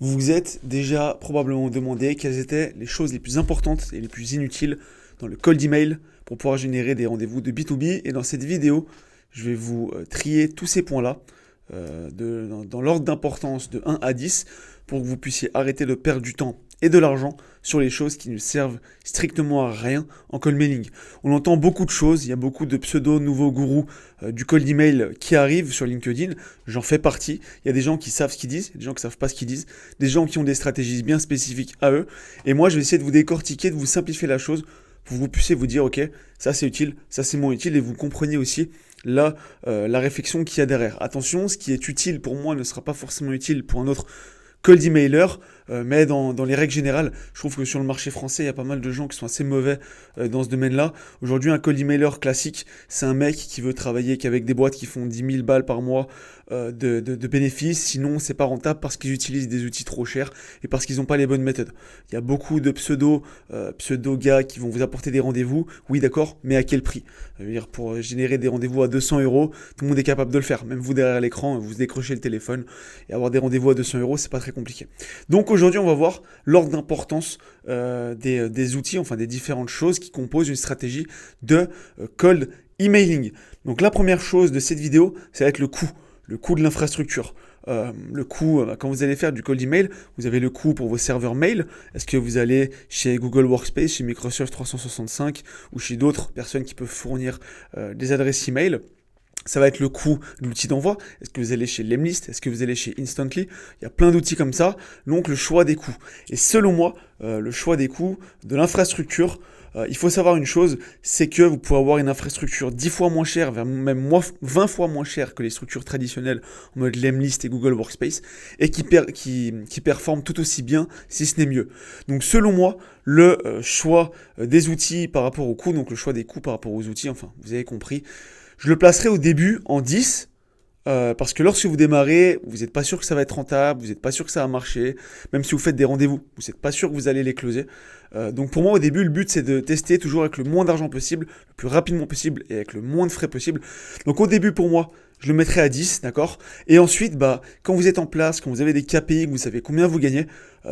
Vous vous êtes déjà probablement demandé quelles étaient les choses les plus importantes et les plus inutiles dans le cold email pour pouvoir générer des rendez-vous de B2B. Et dans cette vidéo, je vais vous trier tous ces points-là dans l'ordre d'importance de 1 à 10 pour que vous puissiez arrêter de perdre du temps et de l'argent sur les choses qui ne servent strictement à rien en cold mailing. On entend beaucoup de choses, il y a beaucoup de pseudo nouveaux gourous du cold email qui arrivent sur LinkedIn, j'en fais partie. Il y a des gens qui savent ce qu'ils disent, il y a des gens qui savent pas ce qu'ils disent, des gens qui ont des stratégies bien spécifiques à eux, et moi je vais essayer de vous décortiquer, de vous simplifier la chose pour que vous puissiez vous dire ok, ça c'est utile, ça c'est moins utile, et vous compreniez aussi la réflexion qu'il y a derrière. Attention, ce qui est utile pour moi ne sera pas forcément utile pour un autre cold emailer, mais dans les règles générales, je trouve que sur le marché français, il y a pas mal de gens qui sont assez mauvais dans ce domaine-là. Aujourd'hui, un cold emailer classique, c'est un mec qui veut travailler qu'avec des boîtes qui font 10 000 balles par mois de bénéfices. Sinon, c'est pas rentable parce qu'ils utilisent des outils trop chers et parce qu'ils n'ont pas les bonnes méthodes. Il y a beaucoup de pseudo gars qui vont vous apporter des rendez-vous. Oui, d'accord, mais à quel prix? Je veux dire, pour générer des rendez-vous à 200 euros, tout le monde est capable de le faire. Même vous derrière l'écran, vous décrochez le téléphone et avoir des rendez-vous à 200 euros, c'est pas très compliqué. Donc aujourd'hui, on va voir l'ordre d'importance des outils, enfin des différentes choses qui composent une stratégie de cold emailing. Donc la première chose de cette vidéo, ça va être le coût de l'infrastructure. Le coût, quand vous allez faire du cold email, vous avez le coût pour vos serveurs mail. Est-ce que vous allez chez Google Workspace, chez Microsoft 365 ou chez d'autres personnes qui peuvent fournir des adresses email? Ça va être le coût de l'outil d'envoi. Est-ce que vous allez chez Lemlist? Est-ce que vous allez chez Instantly? Il y a plein d'outils comme ça. Donc le choix des coûts. Et selon moi, le choix des coûts de l'infrastructure, il faut savoir une chose, c'est que vous pouvez avoir une infrastructure 10 fois moins chère, même 20 fois moins chère que les structures traditionnelles en mode Lemlist et Google Workspace, et qui performent tout aussi bien, si ce n'est mieux. Donc selon moi, le choix des outils par rapport aux coûts, donc le choix des coûts par rapport aux outils, enfin vous avez compris, je le placerai au début en 10, parce que lorsque vous démarrez, vous n'êtes pas sûr que ça va être rentable, vous n'êtes pas sûr que ça va marcher, même si vous faites des rendez-vous, vous n'êtes pas sûr que vous allez les closer. Donc pour moi au début, le but c'est de tester toujours avec le moins d'argent possible, le plus rapidement possible et avec le moins de frais possible. Donc au début pour moi, je le mettrai à 10, d'accord? Et ensuite, quand vous êtes en place, quand vous avez des KPI, que vous savez combien vous gagnez,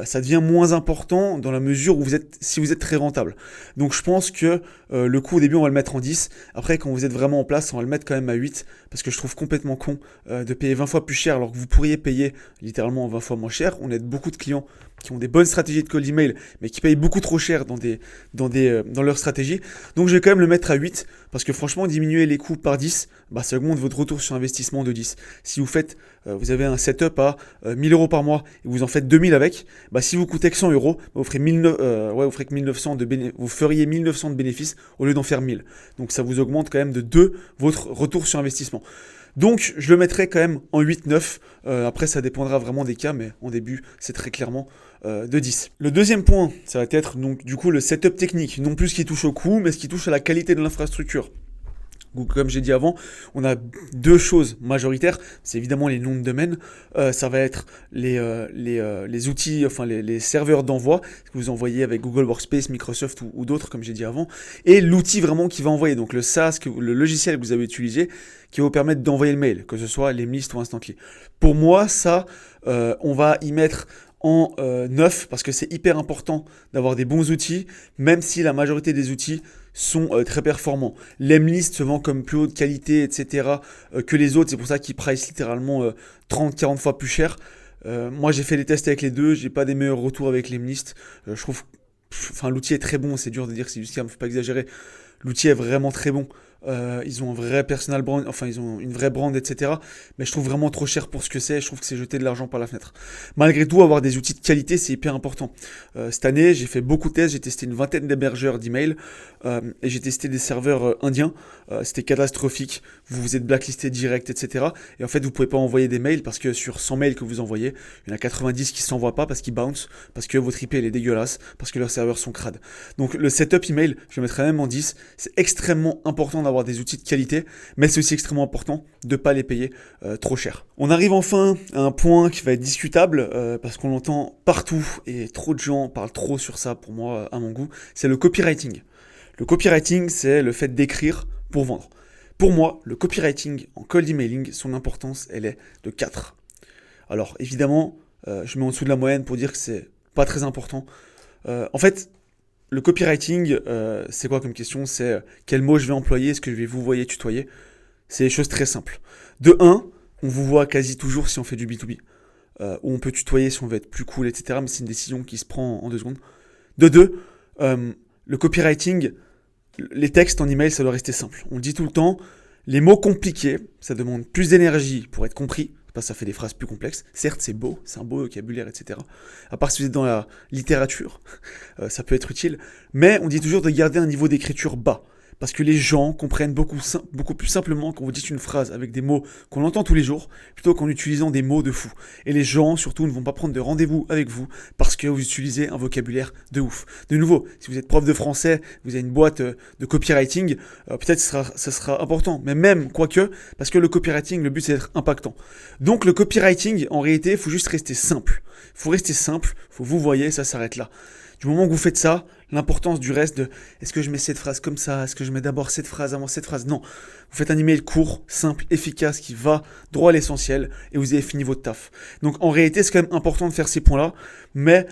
ça devient moins important dans la mesure où si vous êtes très rentable. Donc je pense que le coût au début on va le mettre en 10. Après quand vous êtes vraiment en place, on va le mettre quand même à 8 parce que je trouve complètement con de payer 20 fois plus cher alors que vous pourriez payer littéralement 20 fois moins cher. On aide beaucoup de clients qui ont des bonnes stratégies de cold email mais qui payent beaucoup trop cher dans leur stratégie. Donc je vais quand même le mettre à 8 parce que franchement diminuer les coûts par 10, ça augmente votre retour sur investissement de 10. Si vous avez un setup à 1000 euros par mois et vous en faites 2000 avec, si vous coûtez que 100 euros, vous ferez que 1900 vous feriez 1900 de bénéfices au lieu d'en faire 1000. Donc ça vous augmente quand même de 2 votre retour sur investissement. Donc je le mettrai quand même en 8-9. Après ça dépendra vraiment des cas, mais en début c'est très clairement de 10. Le deuxième point, ça va être donc du coup le setup technique, non plus ce qui touche au coût, mais ce qui touche à la qualité de l'infrastructure. Comme j'ai dit avant, on a deux choses majoritaires. C'est évidemment les noms de domaine. Ça va être les outils, enfin les serveurs d'envoi que vous envoyez avec Google Workspace, Microsoft ou d'autres, comme j'ai dit avant. Et l'outil vraiment qui va envoyer. Donc le SaaS, le logiciel que vous avez utilisé, qui va vous permettre d'envoyer le mail, que ce soit Lemlist ou Instantly. Pour moi, ça, on va y mettre en 9 parce que c'est hyper important d'avoir des bons outils, même si la majorité des outils sont très performants. Lemlist se vend comme plus haute qualité, etc. Que les autres, c'est pour ça qu'ils price littéralement 30-40 fois plus cher. Moi j'ai fait des tests avec les deux, j'ai pas des meilleurs retours avec Lemlist. Je trouve, enfin l'outil est très bon, c'est dur de dire que c'est du scam, faut pas exagérer. L'outil est vraiment très bon. Ils ont un vrai personal brand, enfin ils ont une vraie brand, etc. Mais je trouve vraiment trop cher pour ce que c'est. Je trouve que c'est jeter de l'argent par la fenêtre. Malgré tout, avoir des outils de qualité, c'est hyper important. Cette année, j'ai fait beaucoup de tests. J'ai testé une vingtaine d'hébergeurs d'email et j'ai testé des serveurs indiens. C'était catastrophique. Vous vous êtes blacklisté direct, etc. Et en fait, vous pouvez pas envoyer des mails parce que sur 100 mails que vous envoyez, il y en a 90 qui s'envoient pas parce qu'ils bounce, parce que votre IP elle est dégueulasse, parce que leurs serveurs sont crades. Donc le setup email, je le mettrai même en 10. C'est extrêmement important d'avoir des outils de qualité, mais c'est aussi extrêmement important de ne pas les payer trop cher. On arrive enfin à un point qui va être discutable, parce qu'on l'entend partout, et trop de gens parlent trop sur ça pour moi, à mon goût, c'est le copywriting. Le copywriting, c'est le fait d'écrire pour vendre. Pour moi, le copywriting en cold emailing, son importance, elle est de 4. Alors évidemment, je mets en dessous de la moyenne pour dire que c'est pas très important. En fait, le copywriting, c'est quoi comme question? C'est quel mot je vais employer, est-ce que je vais vous voyer, tutoyer? C'est des choses très simples. De un, on vous voit quasi toujours si on fait du B2B. Ou on peut tutoyer si on veut être plus cool, etc. Mais c'est une décision qui se prend en 2 secondes. De deux, le copywriting, les textes en email, ça doit rester simple. On le dit tout le temps, les mots compliqués, ça demande plus d'énergie pour être compris. Parce que ça fait des phrases plus complexes. Certes, c'est beau, c'est un beau vocabulaire, etc. À part si vous êtes dans la littérature, ça peut être utile. Mais on dit toujours de garder un niveau d'écriture bas. Parce que les gens comprennent beaucoup plus simplement quand vous dites une phrase avec des mots qu'on entend tous les jours, plutôt qu'en utilisant des mots de fou. Et les gens, surtout, ne vont pas prendre de rendez-vous avec vous parce que vous utilisez un vocabulaire de ouf. De nouveau, si vous êtes prof de français, vous avez une boîte de copywriting, peut-être ça sera important. Mais même, quoique, parce que le copywriting, le but c'est d'être impactant. Donc le copywriting, en réalité, il faut juste rester simple. Il faut rester simple, il faut vous voyez, ça s'arrête là. Du moment que vous faites ça, l'importance du reste de est-ce que je mets cette phrase comme ça, est-ce que je mets d'abord cette phrase avant cette phrase, non. Vous faites un email court, simple, efficace, qui va droit à l'essentiel et vous avez fini votre taf. Donc en réalité, c'est quand même important de faire ces points-là, mais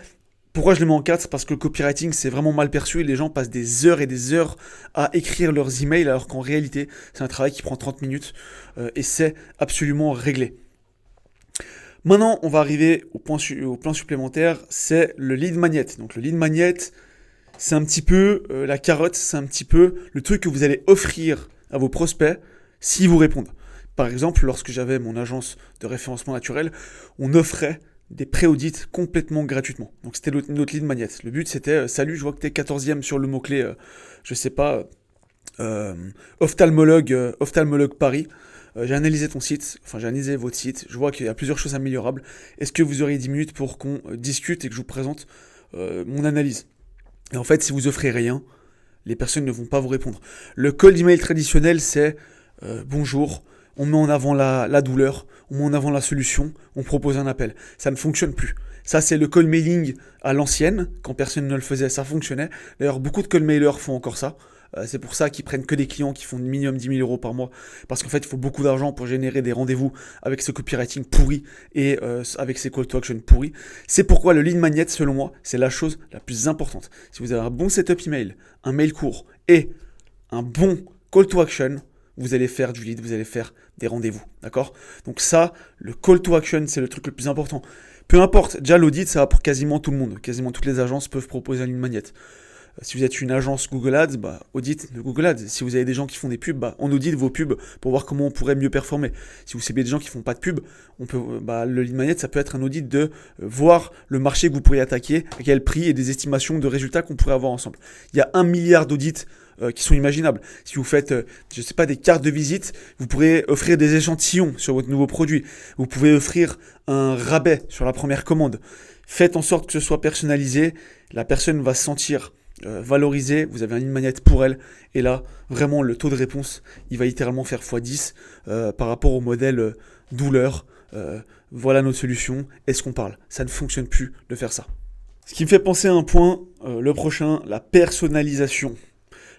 pourquoi je les mets en 4? C'est parce que le copywriting, c'est vraiment mal perçu et les gens passent des heures et des heures à écrire leurs emails alors qu'en réalité, c'est un travail qui prend 30 minutes et c'est absolument réglé. Maintenant, on va arriver au plan supplémentaire, c'est le lead magnet. Donc le lead magnet, c'est un petit peu la carotte, c'est un petit peu le truc que vous allez offrir à vos prospects s'ils vous répondent. Par exemple, lorsque j'avais mon agence de référencement naturel, on offrait des pré-audits complètement gratuitement. Donc c'était notre lead magnet. Le but c'était, salut, je vois que tu es 14e sur le mot-clé, je sais pas, ophtalmologue Paris. J'ai analysé ton site, j'ai analysé votre site, je vois qu'il y a plusieurs choses améliorables. Est-ce que vous auriez 10 minutes pour qu'on discute et que je vous présente mon analyse? Et en fait, si vous offrez rien, les personnes ne vont pas vous répondre. Le cold email traditionnel, c'est bonjour, on met en avant la douleur, on met en avant la solution, on propose un appel. Ça ne fonctionne plus. Ça, c'est le cold mailing à l'ancienne. Quand personne ne le faisait, ça fonctionnait. D'ailleurs, beaucoup de cold mailers font encore ça. C'est pour ça qu'ils prennent que des clients qui font minimum 10 000 euros par mois. Parce qu'en fait, il faut beaucoup d'argent pour générer des rendez-vous avec ce copywriting pourri et avec ces call to action pourris. C'est pourquoi le lead magnet, selon moi, c'est la chose la plus importante. Si vous avez un bon setup email, un mail court et un bon call to action, vous allez faire du lead, vous allez faire des rendez-vous. D'accord? Donc ça, le call to action, c'est le truc le plus important. Peu importe, déjà l'audit, ça va pour quasiment tout le monde. Quasiment toutes les agences peuvent proposer un lead magnet. Si vous êtes une agence Google Ads, audit de Google Ads. Si vous avez des gens qui font des pubs, on audite vos pubs pour voir comment on pourrait mieux performer. Si vous savez des gens qui font pas de pubs, le lead magnet, ça peut être un audit de voir le marché que vous pourriez attaquer, à quel prix et des estimations de résultats qu'on pourrait avoir ensemble. Il y a 1 milliard d'audits qui sont imaginables. Si vous faites, des cartes de visite, vous pourrez offrir des échantillons sur votre nouveau produit. Vous pouvez offrir un rabais sur la première commande. Faites en sorte que ce soit personnalisé. La personne va se sentir valorisée. Vous avez un lead magnet pour elle. Et là, vraiment, le taux de réponse, il va littéralement faire x10 par rapport au modèle douleur. Voilà notre solution. Est-ce qu'on parle? Ça ne fonctionne plus de faire ça. Ce qui me fait penser à un point, le prochain, la personnalisation.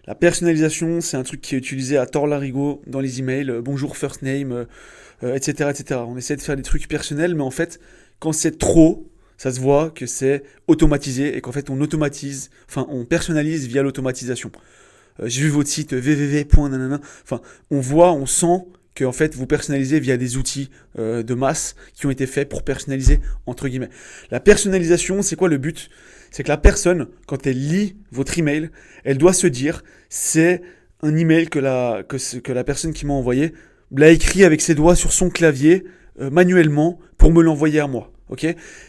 La personnalisation, c'est un truc qui est utilisé à tort larigot dans les emails, bonjour first name, etc., etc. On essaie de faire des trucs personnels, mais en fait, quand c'est trop, ça se voit que c'est automatisé et qu'en fait, on personnalise via l'automatisation. J'ai vu votre site www.nanana. On sent que en fait, vous personnalisez via des outils de masse qui ont été faits pour personnaliser, entre guillemets. La personnalisation, c'est quoi le but? C'est que la personne, quand elle lit votre email, elle doit se dire, c'est un email que la personne qui m'a envoyé l'a écrit avec ses doigts sur son clavier manuellement pour me l'envoyer à moi. Ok?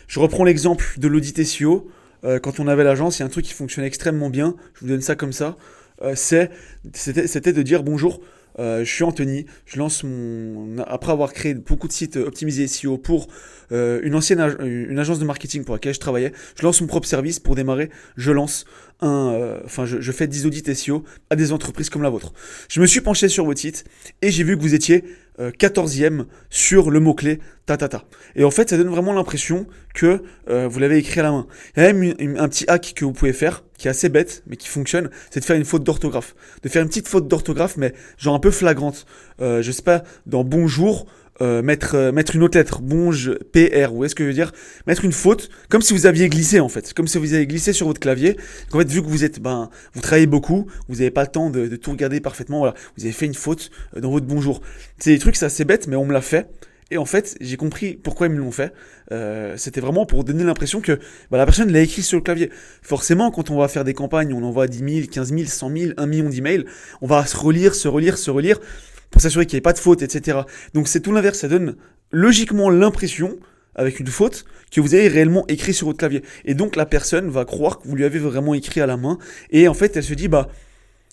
Je reprends l'exemple de l'audit SEO. Quand on avait l'agence, il y a un truc qui fonctionnait extrêmement bien. Je vous donne ça comme ça. C'était de dire bonjour. Je suis Anthony, après avoir créé beaucoup de sites optimisés SEO pour une agence de marketing pour laquelle je travaillais, je lance mon propre service pour démarrer, je fais 10 audits SEO à des entreprises comme la vôtre. Je me suis penché sur votre site et j'ai vu que vous étiez 14e sur le mot-clé tatata. Et en fait, ça donne vraiment l'impression que vous l'avez écrit à la main. Il y a même un petit hack que vous pouvez faire, qui est assez bête, mais qui fonctionne, c'est de faire une faute d'orthographe. De faire une petite faute d'orthographe, mais genre un peu flagrante. Je sais pas, dans bonjour, mettre une autre lettre, bonge, PR, vous voyez ce que je veux dire? Mettre une faute, comme si vous aviez glissé en fait, comme si vous aviez glissé sur votre clavier. Donc, en fait, vu que vous travaillez beaucoup, vous n'avez pas le temps de tout regarder parfaitement, voilà, vous avez fait une faute dans votre bonjour. C'est des trucs, c'est assez bête, mais on me l'a fait. Et en fait, j'ai compris pourquoi ils me l'ont fait. C'était vraiment pour donner l'impression que la personne l'a écrit sur le clavier. Forcément, quand on va faire des campagnes, on envoie 10 000, 15 000, 100 000, 1 million d'emails, on va se relire, pour s'assurer qu'il n'y ait pas de faute, etc. Donc c'est tout l'inverse, ça donne logiquement l'impression, avec une faute, que vous avez réellement écrit sur votre clavier. Et donc la personne va croire que vous lui avez vraiment écrit à la main, et en fait elle se dit,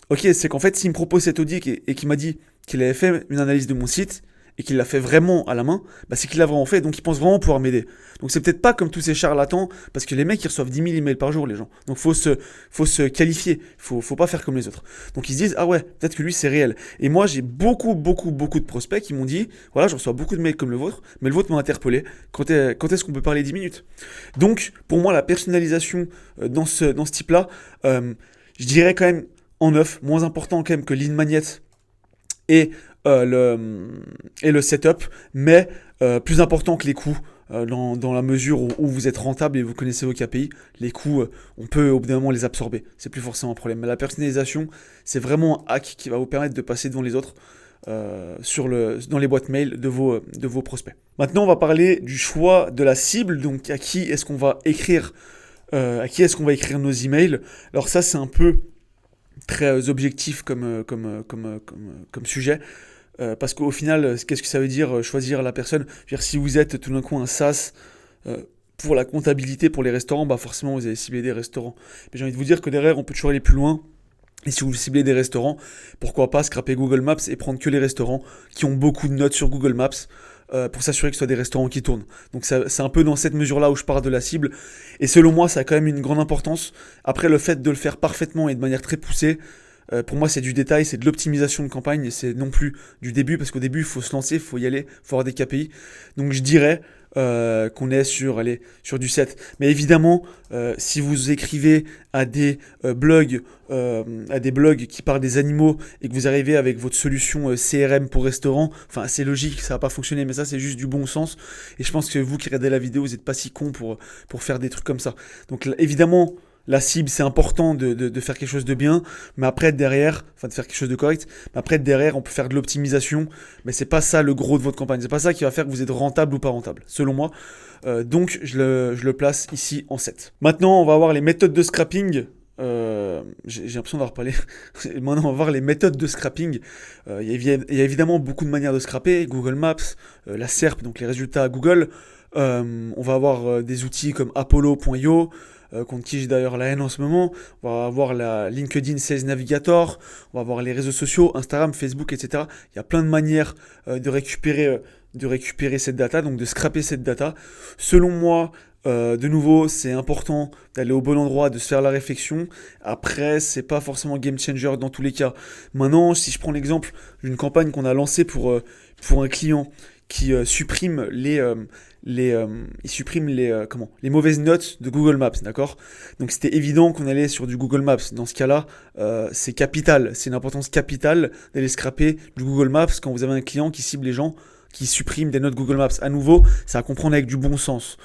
ok, c'est qu'en fait s'il me propose cet audit et qu'il m'a dit qu'il avait fait une analyse de mon site, et qu'il l'a fait vraiment à la main, c'est qu'il l'a vraiment fait, donc il pense vraiment pouvoir m'aider. Donc c'est peut-être pas comme tous ces charlatans, parce que les mecs ils reçoivent 10 000 emails par jour, les gens. Donc faut se qualifier, faut pas faire comme les autres. Donc ils se disent, ah ouais, peut-être que lui c'est réel. Et moi j'ai beaucoup de prospects qui m'ont dit, voilà, je reçois beaucoup de mails comme le vôtre, mais le vôtre m'a interpellé, quand est-ce qu'on peut parler 10 minutes? Donc pour moi la personnalisation dans ce type-là, je dirais quand même en neuf, moins important quand même que lead magnet et le setup, mais plus important que les coûts, dans la mesure où vous êtes rentable et vous connaissez vos KPI. Les coûts, on peut au bout d'un moment les absorber, c'est plus forcément un problème. Mais la personnalisation, c'est vraiment un hack qui va vous permettre de passer devant les autres dans les boîtes mail de vos prospects. Maintenant, on va parler du choix de la cible, donc à qui est-ce qu'on va écrire nos emails. Alors ça, c'est un peu très objectif comme sujet. Parce qu'au final, qu'est-ce que ça veut dire choisir la personne? Je veux dire, si vous êtes tout d'un coup un SaaS pour la comptabilité pour les restaurants, forcément vous allez cibler des restaurants. Mais j'ai envie de vous dire que derrière, on peut toujours aller plus loin. Et si vous ciblez des restaurants, pourquoi pas scraper Google Maps et prendre que les restaurants qui ont beaucoup de notes sur Google Maps pour s'assurer que ce soit des restaurants qui tournent. Donc c'est un peu dans cette mesure-là où je pars de la cible. Et selon moi, ça a quand même une grande importance. Après, le fait de le faire parfaitement et de manière très poussée, pour moi, c'est du détail, c'est de l'optimisation de campagne, et c'est non plus du début, parce qu'au début, il faut se lancer, il faut y aller, il faut avoir des KPI. Donc je dirais qu'on est sur du 7. Mais évidemment, si vous écrivez à des blogs qui parlent des animaux et que vous arrivez avec votre solution CRM pour restaurant, c'est logique, ça va pas fonctionner, mais ça c'est juste du bon sens. Et je pense que vous qui regardez la vidéo, vous n'êtes pas si con pour faire des trucs comme ça. Donc évidemment, la cible, c'est important de faire quelque chose de bien, mais après derrière, de faire quelque chose de correct, mais après derrière, on peut faire de l'optimisation, mais c'est pas ça le gros de votre campagne, c'est pas ça qui va faire que vous êtes rentable ou pas rentable, selon moi. Donc je le place ici en 7. Maintenant, on va voir les méthodes de scrapping. J'ai l'impression d'avoir parlé. Maintenant, on va voir les méthodes de scrapping. Il y a évidemment beaucoup de manières de scraper. Google Maps, la SERP, donc les résultats à Google. On va avoir des outils comme Apollo.io, contre qui j'ai d'ailleurs la haine en ce moment. On va avoir la LinkedIn Sales Navigator, on va avoir les réseaux sociaux, Instagram, Facebook, etc. Il y a plein de manières de récupérer cette data, donc de scraper cette data. Selon moi, de nouveau, c'est important d'aller au bon endroit, de se faire la réflexion. Après, c'est pas forcément game changer dans tous les cas. Maintenant, si je prends l'exemple d'une campagne qu'on a lancée pour un client qui supprime les mauvaises notes de Google Maps, d'accord? Donc c'était évident qu'on allait sur du Google Maps. Dans ce cas-là, c'est capital, c'est une importance capitale d'aller scraper du Google Maps quand vous avez un client qui cible les gens qui suppriment des notes Google Maps. À nouveau, c'est à comprendre avec du bon sens.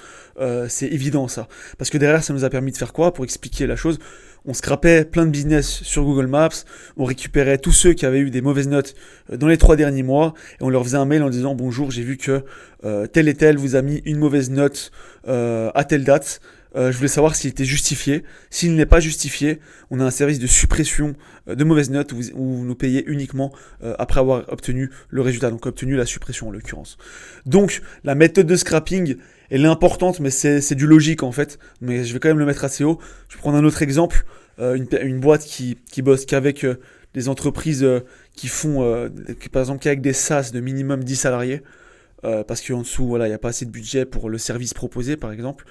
C'est évident ça. Parce que derrière, ça nous a permis de faire quoi? Pour expliquer la chose, on scrapait plein de business sur Google Maps, on récupérait tous ceux qui avaient eu des mauvaises notes dans les 3 derniers mois, et on leur faisait un mail en disant « Bonjour, j'ai vu que tel et tel vous a mis une mauvaise note à telle date. Je voulais savoir s'il était justifié. S'il n'est pas justifié, on a un service de suppression de mauvaises notes où vous nous payez uniquement après avoir obtenu le résultat, donc obtenu la suppression en l'occurrence. Donc la méthode de scrapping, elle est importante, mais c'est du logique en fait. Mais je vais quand même le mettre assez haut. Je vais prendre un autre exemple, une boîte qui bosse qu'avec des entreprises qui font, par exemple, qu'avec des SaaS de minimum 10 salariés. Parce qu'en dessous, voilà, il n'y a pas assez de budget pour le service proposé, par exemple.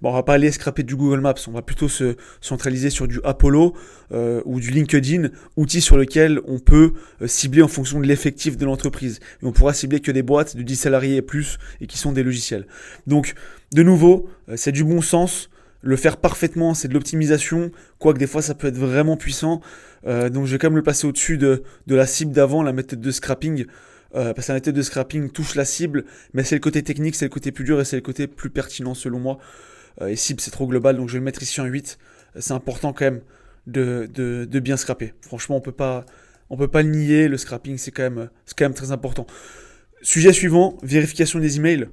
On va pas aller scraper du Google Maps, on va plutôt se centraliser sur du Apollo ou du LinkedIn, outil sur lequel on peut cibler en fonction de l'effectif de l'entreprise. Et on pourra cibler que des boîtes de 10 salariés et plus et qui sont des logiciels. Donc, de nouveau, c'est du bon sens. Le faire parfaitement, c'est de l'optimisation, quoique des fois ça peut être vraiment puissant. Donc je vais quand même le placer au-dessus de la cible d'avant, la méthode de scrapping. parce que la méthode de scrapping touche la cible, mais c'est le côté technique, c'est le côté plus dur et c'est le côté plus pertinent selon moi. Et cible, c'est trop global, donc je vais le mettre ici en 8. C'est important quand même de bien scraper. Franchement, on peut pas le nier, le scrapping, c'est quand même très important. Sujet suivant, vérification des emails.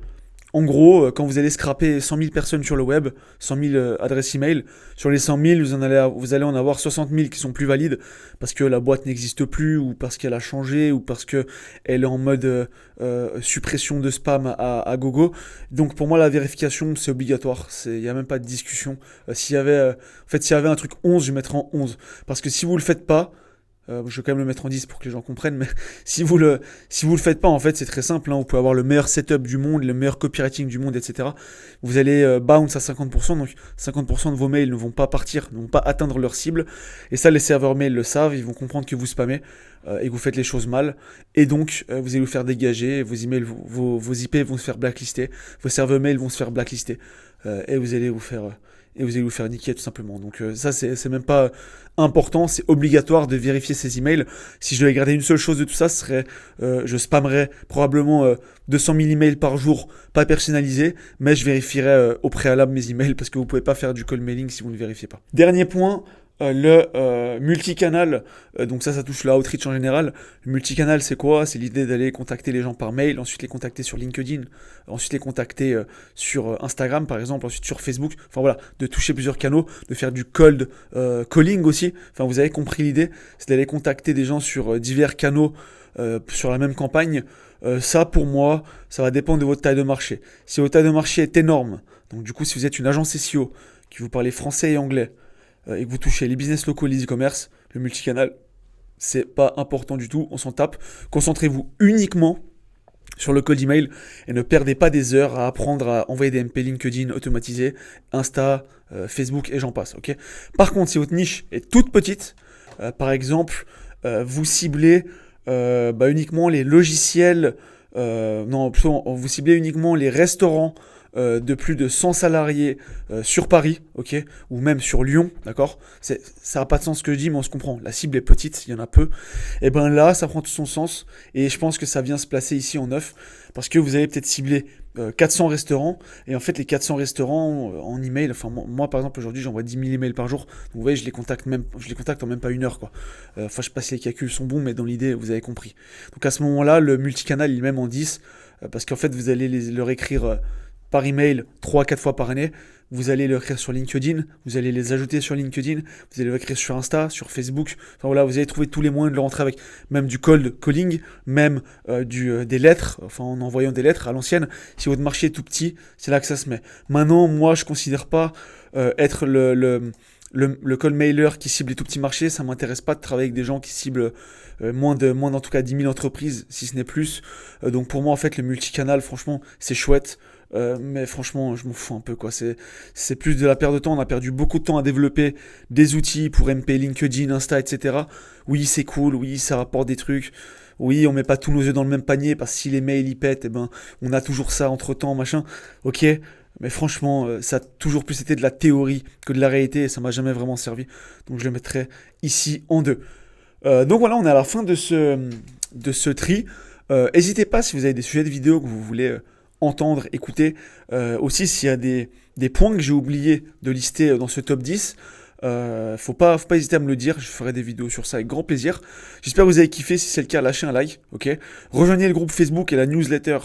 En gros, quand vous allez scraper 100 000 personnes sur le web, 100 000 adresses email, sur les 100 000, vous allez en avoir 60 000 qui sont plus valides parce que la boîte n'existe plus ou parce qu'elle a changé ou parce qu'elle est en mode suppression de spam à gogo. Donc pour moi, la vérification, c'est obligatoire. Il n'y a même pas de discussion. S'il y avait un truc 11, je mettrais en 11. Parce que si vous le faites pas, je vais quand même le mettre en 10 pour que les gens comprennent, mais si vous le faites pas, en fait, c'est très simple, hein, vous pouvez avoir le meilleur setup du monde, le meilleur copywriting du monde, etc. Vous allez bounce à 50%, donc 50% de vos mails ne vont pas partir, ne vont pas atteindre leur cible, et ça, les serveurs mail le savent, ils vont comprendre que vous spammez et que vous faites les choses mal, et donc vous allez vous faire dégager, vos emails, vos IP vont se faire blacklister, vos serveurs mail vont se faire blacklister, et vous allez vous faire niquer tout simplement. Donc ça c'est même pas important, c'est obligatoire de vérifier ces emails. Si je devais garder une seule chose de tout ça, ce serait je spammerais probablement 200 000 emails par jour, pas personnalisés, mais je vérifierais au préalable mes emails parce que vous pouvez pas faire du cold mailing si vous ne vérifiez pas. Dernier point, le multicanal, donc ça touche le outreach en général. Le multicanal, c'est quoi? C'est l'idée d'aller contacter les gens par mail, ensuite les contacter sur LinkedIn, ensuite les contacter sur Instagram par exemple, ensuite sur Facebook. Enfin voilà, de toucher plusieurs canaux, de faire du cold calling aussi. Enfin vous avez compris l'idée, c'est d'aller contacter des gens sur divers canaux sur la même campagne. Ça pour moi, ça va dépendre de votre taille de marché. Si votre taille de marché est énorme, donc du coup si vous êtes une agence SEO, que vous parlez français et anglais, et que vous touchez les business locaux, les e-commerce, le multicanal, c'est pas important du tout, on s'en tape. Concentrez-vous uniquement sur le cold email et ne perdez pas des heures à apprendre à envoyer des MP LinkedIn automatisés, Insta, Facebook et j'en passe. Ok. Par contre, si votre niche est toute petite, par exemple, vous ciblez uniquement les logiciels, vous ciblez uniquement les restaurants de plus de 100 salariés sur Paris, ok, ou même sur Lyon, d'accord. Ça n'a pas de sens ce que je dis, mais on se comprend. La cible est petite, il y en a peu. Et ben là, ça prend tout son sens. Et je pense que ça vient se placer ici en 9, parce que vous allez peut-être cibler 400 restaurants, et en fait les 400 restaurants en email, enfin moi par exemple aujourd'hui j'envoie 10 000 emails par jour, donc vous voyez je les contacte en même pas une heure quoi. Enfin je sais pas si les calculs sont bons, mais dans l'idée vous avez compris. Donc à ce moment-là le multicanal il est même en 10, parce qu'en fait vous allez leur écrire par email 3-4 fois par année, vous allez le écrire sur LinkedIn, vous allez les ajouter sur LinkedIn, vous allez le écrire sur Insta, sur Facebook, enfin voilà, vous allez trouver tous les moyens de le rentrer avec, même du cold calling, même des lettres, enfin en envoyant des lettres à l'ancienne. Si votre marché est tout petit, c'est là que ça se met. Maintenant, moi je considère pas être le cold mailer qui cible les tout petits marchés, ça m'intéresse pas de travailler avec des gens qui ciblent moins en tout cas 10 000 entreprises, si ce n'est plus. Donc pour moi en fait le multicanal, franchement c'est chouette. Mais franchement, je m'en fous un peu quoi. C'est plus de la perte de temps. On a perdu beaucoup de temps à développer des outils pour MP, LinkedIn, Insta, etc. Oui, c'est cool. Oui, ça rapporte des trucs. Oui, on met pas tous nos œufs dans le même panier parce que si les mails y pètent, eh ben, on a toujours ça entre temps, machin. Ok, mais franchement, ça a toujours plus été de la théorie que de la réalité et ça m'a jamais vraiment servi. Donc je le mettrai ici en 2. Donc voilà, on est à la fin de ce tri. N'hésitez pas si vous avez des sujets de vidéo que vous voulez entendre, écouter. Aussi, s'il y a des points que j'ai oublié de lister dans ce top 10, faut pas hésiter à me le dire, je ferai des vidéos sur ça avec grand plaisir. J'espère que vous avez kiffé, si c'est le cas, lâchez un like, ok. Rejoignez le groupe Facebook et la newsletter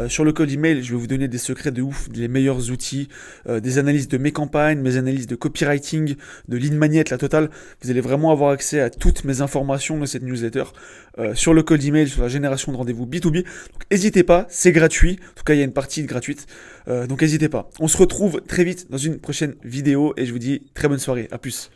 sur le code email, je vais vous donner des secrets de ouf, les meilleurs outils, des analyses de mes campagnes, mes analyses de copywriting, de lead magnet, la totale. Vous allez vraiment avoir accès à toutes mes informations de cette newsletter sur le code email, sur la génération de rendez-vous B2B. Donc n'hésitez pas, c'est gratuit. En tout cas, il y a une partie gratuite. Donc n'hésitez pas. On se retrouve très vite dans une prochaine vidéo et je vous dis très bonne soirée. À plus.